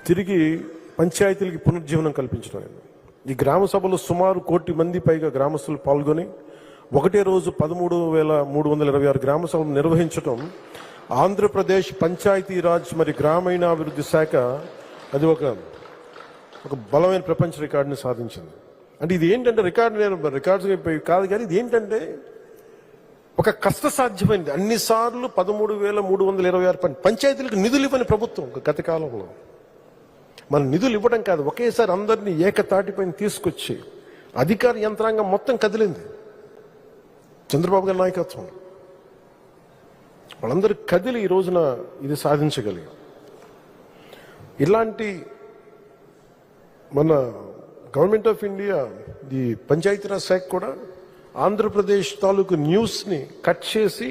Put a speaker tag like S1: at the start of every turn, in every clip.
S1: తిరిగి పంచాయతీలకి పునర్జీవనం కల్పించడం. ఈ గ్రామ సభలో సుమారు 1 కోటి మంది పైగా గ్రామస్తులు పాల్గొని ఒకటే రోజు 13,326 గ్రామ సభలు నిర్వహించడం ఆంధ్రప్రదేశ్ పంచాయతీరాజ్ మరి గ్రామీణాభివృద్ధి శాఖ అది ఒక బలమైన ప్రపంచ రికార్డుని సాధించింది. అంటే ఇది ఏంటంటే రికార్డ్స్ కాదు కానీ ఇది ఏంటంటే ఒక కష్టసాధ్యమైనది. అన్నిసార్లు 13,326 పంచాయతీలకు నిధులు ఇవ్వని ప్రభుత్వం గత కాలంలో మన నిధులు ఇవ్వడం కాదు, ఒకేసారి అందరినీ ఏకతాటిపైన తీసుకొచ్చి అధికార యంత్రాంగం మొత్తం కదిలింది. చంద్రబాబు గారి నాయకత్వం వాళ్ళందరూ కదిలి ఈ రోజున ఇది సాధించగలిగాం. ఇలాంటి మన గవర్నమెంట్ ఆఫ్ ఇండియా ఈ పంచాయతీరాజ్ శాఖ కూడా ఆంధ్రప్రదేశ్ తాలూకు న్యూస్ని కట్ చేసి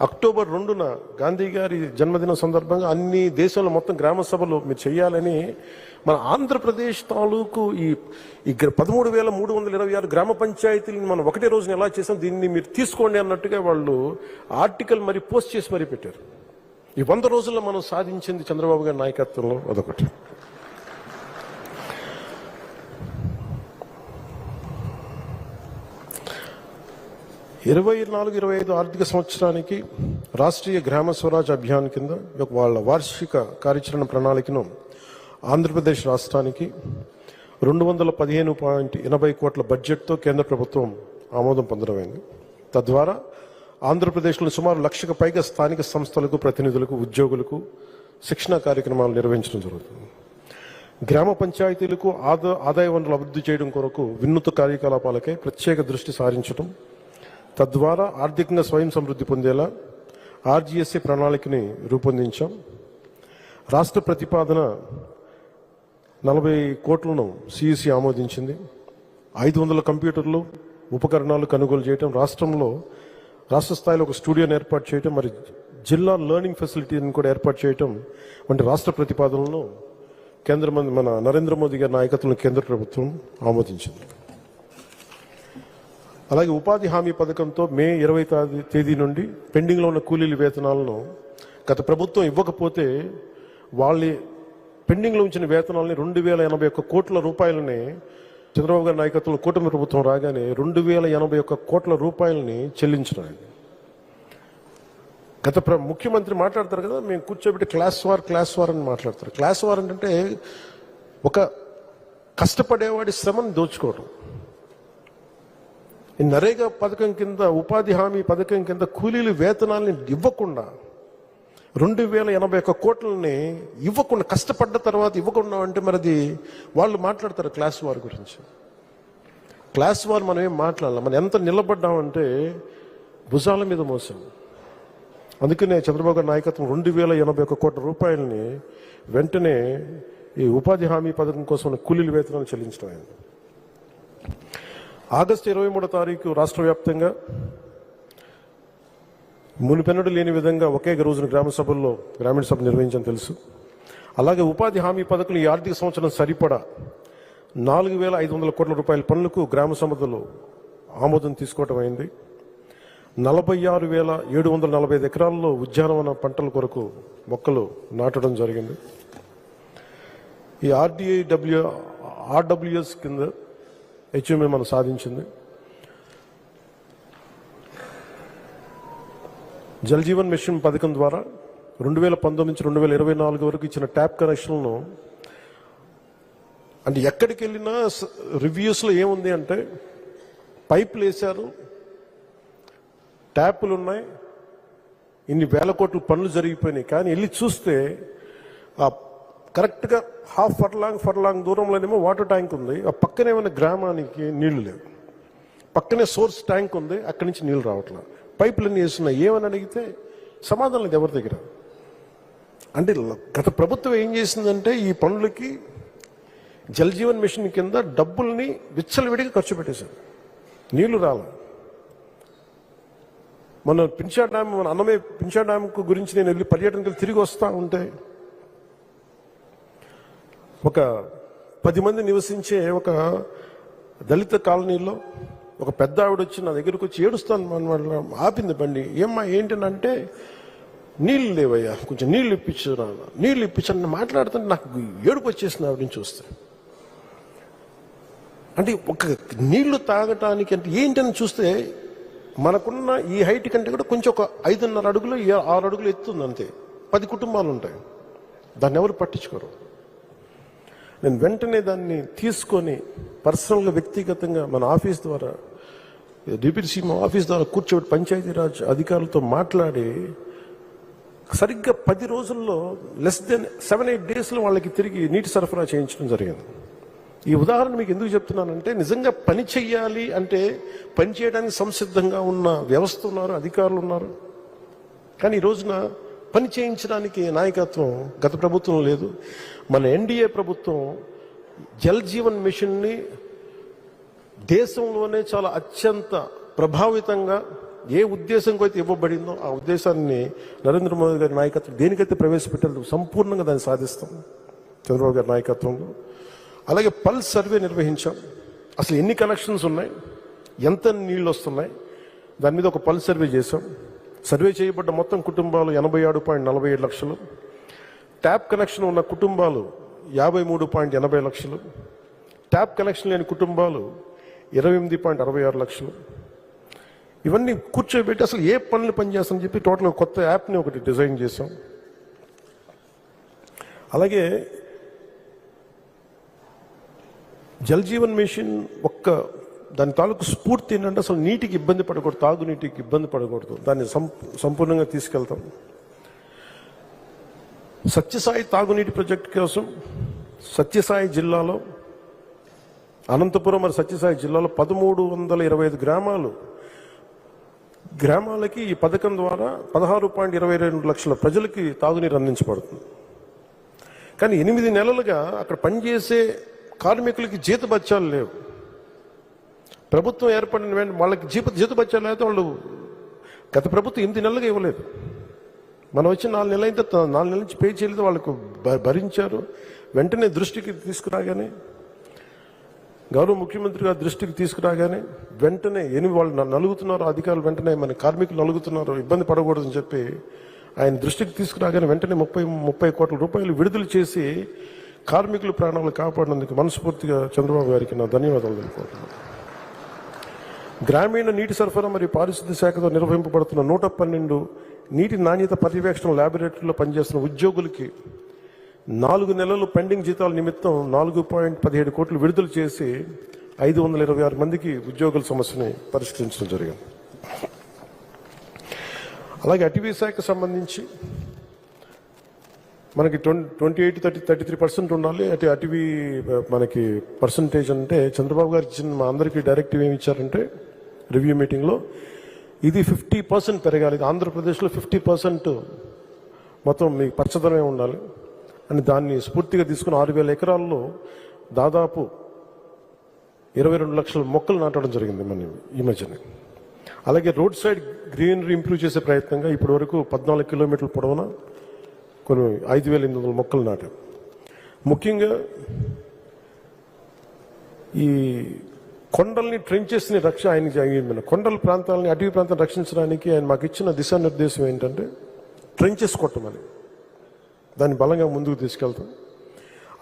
S1: అక్టోబర్ 2న గాంధీ గారి జన్మదినం సందర్భంగా అన్ని దేశంలో మొత్తం గ్రామ సభలు మీరు చేయాలని మన ఆంధ్రప్రదేశ్ తాలూకు ఈ 13,326 గ్రామ పంచాయతీలను మనం ఒకటే రోజున ఎలా చేసాం దీన్ని మీరు తీసుకోండి అన్నట్టుగా వాళ్ళు ఆర్టికల్ మరి పోస్ట్ చేసి మరీ పెట్టారు. ఈ 100 రోజుల్లో మనం సాధించింది చంద్రబాబు గారి నాయకత్వంలో అదొకటి. – 24-25 ఆర్థిక సంవత్సరానికి రాష్ట్రీయ గ్రామ స్వరాజ్ అభియాన్ కింద వాళ్ళ వార్షిక కార్యాచరణ ప్రణాళికను ఆంధ్రప్రదేశ్ రాష్ట్రానికి 215.80 కోట్ల బడ్జెట్తో కేంద్ర ప్రభుత్వం ఆమోదం పొందడమైంది. తద్వారా ఆంధ్రప్రదేశ్లో సుమారు 1,00,000కు పైగా స్థానిక సంస్థలకు ప్రతినిధులకు ఉద్యోగులకు శిక్షణా కార్యక్రమాలు నిర్వహించడం జరుగుతుంది. గ్రామ పంచాయతీలకు ఆదాయ వనరులు అభివృద్ధి చేయడం కొరకు వినూత్న కార్యకలాపాలకై ప్రత్యేక దృష్టి సారించడం, తద్వారా ఆర్థికంగా స్వయం సమృద్ధి పొందేలా ఆర్జీఎస్ఏ ప్రణాళికని రూపొందించాం. రాష్ట్ర ప్రతిపాదన 40 కోట్లను సిఇసి ఆమోదించింది. 500 కంప్యూటర్లు ఉపకరణాలు కొనుగోలు చేయటం, రాష్ట్ర స్థాయిలో ఒక స్టూడియోని ఏర్పాటు చేయటం, మరి జిల్లా లెర్నింగ్ ఫెసిలిటీని కూడా ఏర్పాటు చేయటం వంటి రాష్ట్ర ప్రతిపాదనలను మన నరేంద్ర మోదీ గారి నాయకత్వంలో కేంద్ర ప్రభుత్వం ఆమోదించింది. అలాగే ఉపాధి హామీ పథకంతో మే 20 తేదీ నుండి పెండింగ్లో ఉన్న కూలీల వేతనాలను గత ప్రభుత్వం ఇవ్వకపోతే వాళ్ళ పెండింగ్లో ఉంచిన వేతనాలని 2,081 కోట్ల రూపాయలని చంద్రబాబు గారి నాయకత్వంలో కూటమి ప్రభుత్వం రాగానే 2,081 కోట్ల రూపాయలని చెల్లించడం. గత ముఖ్యమంత్రి మాట్లాడతారు కదా, మేము కూర్చోబెట్టి క్లాస్ వార్ అని మాట్లాడతారు. క్లాస్ వార్ అంటే ఒక కష్టపడేవాడి శ్రమను దోచుకోవడం. ఈ నరేగా పథకం కింద ఉపాధి హామీ పథకం కింద కూలీలు వేతనాలని ఇవ్వకుండా 2,081 కోట్లని ఇవ్వకుండా కష్టపడ్డ తర్వాత ఇవ్వకుండా అంటే మరిది వాళ్ళు మాట్లాడతారు క్లాస్ వార్ గురించి. క్లాస్ వార్ మనం ఏం మాట్లాడాలి, మనం ఎంత నిలబడ్డామంటే భుజాల మీద మోసాం. అందుకనే చంద్రబాబు గారి నాయకత్వం 2,081 కోట్ల రూపాయలని వెంటనే ఈ ఉపాధి హామీ పథకం కోసం కూలీల వేతనాలు చెల్లించడం అయింది. ఆగస్టు 23వ తారీఖు రాష్ట్ర వ్యాప్తంగా మునిపెన్నడు లేని విధంగా ఒకే రోజున గ్రామీణ సభ నిర్వహించని తెలుసు. అలాగే ఉపాధి హామీ పథకం ఈ ఆర్థిక సంవత్సరం సరిపడా 4,500 కోట్ల రూపాయల పనులకు గ్రామ సభలో ఆమోదం తీసుకోవటం అయింది. 46,745 ఎకరాల్లో ఉద్యానవన పంటల కొరకు మొక్కలు నాటడం జరిగింది. ఈ ఆర్డబ్ల్యూఎస్ కింద హెచ్ఎంఏ మనం సాధించింది. జల్ జీవన్ మిషన్ పథకం ద్వారా 2019 నుంచి 2024 వరకు ఇచ్చిన ట్యాప్ కనెక్షన్లను అంటే ఎక్కడికి వెళ్ళినా రివ్యూస్లో ఏముంది అంటే పైపులు వేశారు, ట్యాపులు ఉన్నాయి, ఇన్ని వేల కోట్ల పనులు జరిగిపోయినాయి. కానీ వెళ్ళి చూస్తే ఆ కరెక్ట్గా హాఫ్ ఫర్లాంగ్ దూరంలోనేమో వాటర్ ట్యాంక్ ఉంది, ఆ పక్కనే ఉన్న గ్రామానికి నీళ్లు లేవు. పక్కనే సోర్స్ ట్యాంక్ ఉంది, అక్కడి నుంచి నీళ్ళు రావట్లేదు. పైపులన్నీ వేస్తున్నాయి. ఏమని అడిగితే సమాధానం లేదు ఎవరి దగ్గర. అంటే గత ప్రభుత్వం ఏం చేసిందంటే ఈ పనులకి జల్ జీవన్ మిషన్ కింద డబ్బుల్ని విచ్చలవిడిగా ఖర్చు పెట్టేశారు, నీళ్లు రాల. మన పింఛా డ్యామ్, మన అన్నమయ్య పింఛా డ్యామ్ గురించి నేను వెళ్ళి పర్యటనకు తిరిగి వస్తూ ఉంటే ఒక 10 మంది నివసించే ఒక దళిత కాలనీలో ఒక పెద్ద ఆవిడ వచ్చి నా దగ్గరకు వచ్చి ఏడుస్తాను ఆపింది బండి. ఏమ్మా ఏంటంటే నీళ్ళు లేవయ్యా, కొంచెం నీళ్ళు ఇప్పించు, నీళ్ళు ఇప్పించని మాట్లాడుతుంటే నాకు ఏడుపు వచ్చేసింది ఆవిడ నుంచి చూస్తే. అంటే ఒక నీళ్లు తాగటానికి అంటే ఏంటని చూస్తే మనకున్న ఈ హైట్ కంటే కూడా కొంచెం ఒక 5.5 అడుగులు 6 అడుగులు ఎత్తుంది అంతే. 10 కుటుంబాలు ఉంటాయి, దాన్ని ఎవరు పట్టించుకోరు. నేను వెంటనే దాన్ని తీసుకొని పర్సనల్గా వ్యక్తిగతంగా మన ఆఫీస్ ద్వారా డిప్యూటీ సీఎం ఆఫీస్ ద్వారా కూర్చోబెట్టి పంచాయతీరాజ్ అధికారులతో మాట్లాడి సరిగ్గా 10 రోజుల్లో లెస్ దెన్ 7-8 డేస్లో వాళ్ళకి తిరిగి నీటి సరఫరా చేయించడం జరిగింది. ఈ ఉదాహరణ మీకు ఎందుకు చెప్తున్నానంటే నిజంగా పని చెయ్యాలి అంటే పని చేయడానికి సంసిద్ధంగా ఉన్న వ్యవస్థ ఉన్నారు, అధికారులు ఉన్నారు. కానీ ఈ రోజున పని చేయించడానికి నాయకత్వం గత ప్రభుత్వం లేదు. మన ఎన్డీఏ ప్రభుత్వం జల్ జీవన్ మిషన్ని దేశంలోనే చాలా అత్యంత ప్రభావితంగా ఏ ఉద్దేశంతో అయితే ఇవ్వబడిందో ఆ ఉద్దేశాన్ని నరేంద్ర మోదీ గారి నాయకత్వం దేనికైతే ప్రవేశపెట్టారు సంపూర్ణంగా దాన్ని సాధిస్తాం చంద్రబాబు గారి నాయకత్వంలో. అలాగే పల్స్ సర్వే నిర్వహించాం. అసలు ఎన్ని కనెక్షన్స్ ఉన్నాయి, ఎంత నీళ్ళు వస్తున్నాయి, దాని మీద ఒక పల్స్ సర్వే చేశాం. సర్వే చేయబడ్డ మొత్తం కుటుంబాలు 87.47 లక్షలు. ట్యాప్ కనెక్షన్ ఉన్న కుటుంబాలు 53.80 లక్షలు. ట్యాప్ కనెక్షన్ లేని కుటుంబాలు 28.66 లక్షలు. ఇవన్నీ కూర్చోబెట్టి అసలు ఏ పనులు పనిచేస్తామని చెప్పి టోటల్ కొత్త యాప్ని ఒకటి డిజైన్ చేశాం. అలాగే జల్ జీవన్ మిషన్ దాని తాలూకు స్ఫూర్తి ఏంటంటే అసలు నీటికి ఇబ్బంది పడకూడదు, తాగునీటికి ఇబ్బంది పడకూడదు, దాన్ని సంపూర్ణంగా తీసుకెళ్తాం. సత్యసాయి తాగునీటి ప్రాజెక్టు కోసం సత్యసాయి జిల్లాలో అనంతపురం మరి సత్యసాయి జిల్లాలో 1325 గ్రామాలకి ఈ పథకం ద్వారా 16.22 లక్షల ప్రజలకి తాగునీరు అందించబడుతుంది. కానీ 8 నెలలుగా అక్కడ పనిచేసే కార్మికులకి జీతభత్యాలు లేవు. ప్రభుత్వం ఏర్పడిన వెంటనే వాళ్ళకి జీతభత్యాలు అయితే వాళ్ళు గత ప్రభుత్వం 8 నెలలుగా ఇవ్వలేదు. మనం వచ్చి 4 నెలలు అయితే 4 నెలల నుంచి పే చేయలేదు, వాళ్ళకు భరించారు. వెంటనే దృష్టికి తీసుకురాగానే గౌరవ ముఖ్యమంత్రి గారి దృష్టికి తీసుకురాగానే వెంటనే వాళ్ళు నలుగుతున్నారు అధికారులు, వెంటనే మన కార్మికులు నలుగుతున్నారు, ఇబ్బంది పడకూడదని చెప్పి ఆయన దృష్టికి తీసుకురాగానే వెంటనే 30 కోట్ల రూపాయలు విడుదల చేసి కార్మికుల ప్రాణాలు కాపాడినందుకు మనస్ఫూర్తిగా చంద్రబాబు గారికి నా ధన్యవాదాలు తెలుపుకుంటున్నాను. గ్రామీణ నీటి సరఫరా మరియు పారిశుద్ధ్య శాఖతో నిర్వహింపబడుతున్న 112 నీటి నాణ్యత పర్యవేక్షణ ల్యాబొరేటరీలో పనిచేస్తున్న ఉద్యోగులకి 4 నెలలు పెండింగ్ జీతాల నిమిత్తం 4.17 కోట్లు విడుదల చేసి 526 మందికి ఉద్యోగుల సమస్యని పరిష్కరించడం జరిగింది. అలాగే అటవీ శాఖకు సంబంధించి మనకి 28-33% ఉండాలి. అటవీ మనకి పర్సంటేజ్ అంటే చంద్రబాబు గారు ఇచ్చిన మా అందరికీ డైరెక్టివ్ ఏమి ఇచ్చారంటే రివ్యూ మీటింగ్లో ఇది 50% పెరగాలి, ఆంధ్రప్రదేశ్లో 50% మొత్తం మీ పచ్చదనమే ఉండాలి అని దాన్ని స్ఫూర్తిగా తీసుకుని 6,000 ఎకరాల్లో దాదాపు 22 లక్షల మొక్కలు నాటడం జరిగింది మన ఈ మధ్యనే. అలాగే రోడ్ సైడ్ గ్రీనరీ ఇంప్రూవ్ చేసే ప్రయత్నంగా ఇప్పటి వరకు 14 కిలోమీటర్ల పొడవున కొన్ని 5,800 మొక్కలు నాటాం. ముఖ్యంగా ఈ కొండల్ని ట్రెంచెస్ని ఆయన కొండల ప్రాంతాలని అటవీ ప్రాంతాన్ని రక్షించడానికి ఆయన మాకు ఇచ్చిన దిశానిర్దేశం ఏంటంటే ట్రెంచెస్ కొట్టమని, దాన్ని బలంగా ముందుకు తీసుకెళ్తాం.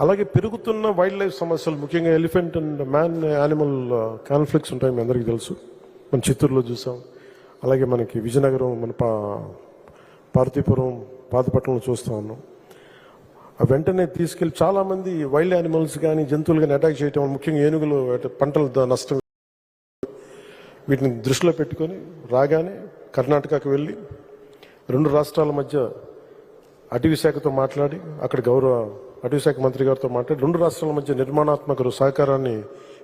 S1: అలాగే పెరుగుతున్న వైల్డ్ లైఫ్ సమస్యలు, ముఖ్యంగా elephant and man animal conflicts ఉంటాయి, మీ అందరికీ తెలుసు. మనం చిత్తూరులో చూసాం, అలాగే మనకి విజయనగరం, మన పార్వతీపురం, పాతపట్నంలో చూస్తూ ఉన్నాం. వెంటనే తీసుకెళ్లి చాలామంది వైల్డ్ యానిమల్స్ కానీ జంతువులు కానీ అటాక్ చేయటం, ముఖ్యంగా ఏనుగులు పంటల నష్టం, వీటిని దృష్టిలో పెట్టుకొని రాగానే కర్ణాటకకు వెళ్ళి 2 రాష్ట్రాల మధ్య అటవీ శాఖతో మాట్లాడి, అక్కడ గౌరవ అటవీ శాఖ మంత్రి గారితో మాట్లాడి 2 రాష్ట్రాల మధ్య నిర్మాణాత్మక సహకారాన్ని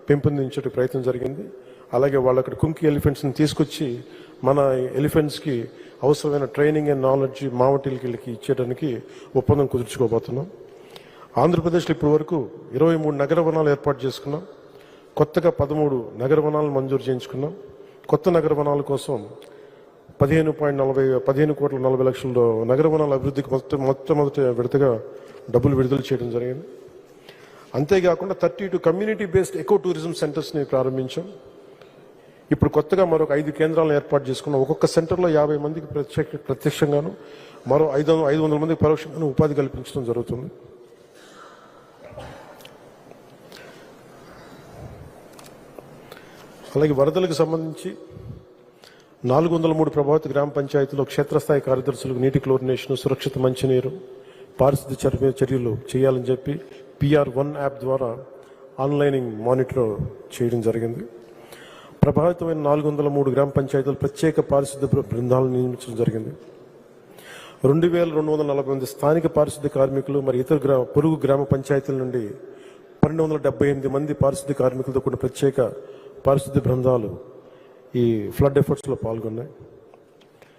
S1: పెంపొందించే ప్రయత్నం జరిగింది. అలాగే వాళ్ళు అక్కడ కుంకి ఎలిఫెంట్స్ని తీసుకొచ్చి మన ఎలిఫెంట్స్కి అవసరమైన ట్రైనింగ్ అండ్ నాలెడ్జ్ మావటిలకి ఇచ్చేయడానికి ఒప్పందం కుదుర్చుకోబోతున్నాం. ఆంధ్రప్రదేశ్లో ఇప్పటి వరకు 23 నగర వనాలు ఏర్పాటు చేసుకున్నాం. కొత్తగా 13 నగర వనాలను మంజూరు చేయించుకున్నాం. కొత్త నగర వనాల కోసం 15 కోట్ల 40 లక్షల నగర వనాల అభివృద్ధికి మొట్టమొదటి విడతగా డబ్బులు విడుదల చేయడం జరిగింది. అంతేకాకుండా 32 కమ్యూనిటీ బేస్డ్ ఎకో టూరిజం సెంటర్స్ని ప్రారంభించాం. ఇప్పుడు కొత్తగా మరొక 5 కేంద్రాలను ఏర్పాటు చేసుకున్నాం. ఒక్కొక్క సెంటర్లో 50 మందికి ప్రత్యక్షంగాను మరో 500 మందికి పరోక్షంగాను ఉపాధి కల్పించడం జరుగుతుంది. అలాగే వరదలకు సంబంధించి 403 ప్రభావిత గ్రామ పంచాయతీలో క్షేత్రస్థాయి కార్యదర్శులకు నీటి క్లోరినేషన్, సురక్షిత మంచినీరు, పారిశుద్ధ్య చర్యలు చేయాలని చెప్పి PR1 యాప్ ద్వారా ఆన్లైనింగ్ మానిటర్ చేయడం జరిగింది. ప్రభావితమైన 403 గ్రామ పంచాయతీలు ప్రత్యేక పారిశుద్ధ్య బృందాలను నియమించడం జరిగింది. 2248 స్థానిక పారిశుద్ధ్య కార్మికులు మరి ఇతర పొరుగు గ్రామ పంచాయతీల నుండి 1278 మంది పారిశుద్ధ్య కార్మికులతో కూడిన ప్రత్యేక పారిశుద్ధ్య బృందాలు ఈ ఫ్లడ్ ఎఫర్ట్స్లో పాల్గొన్నాయి.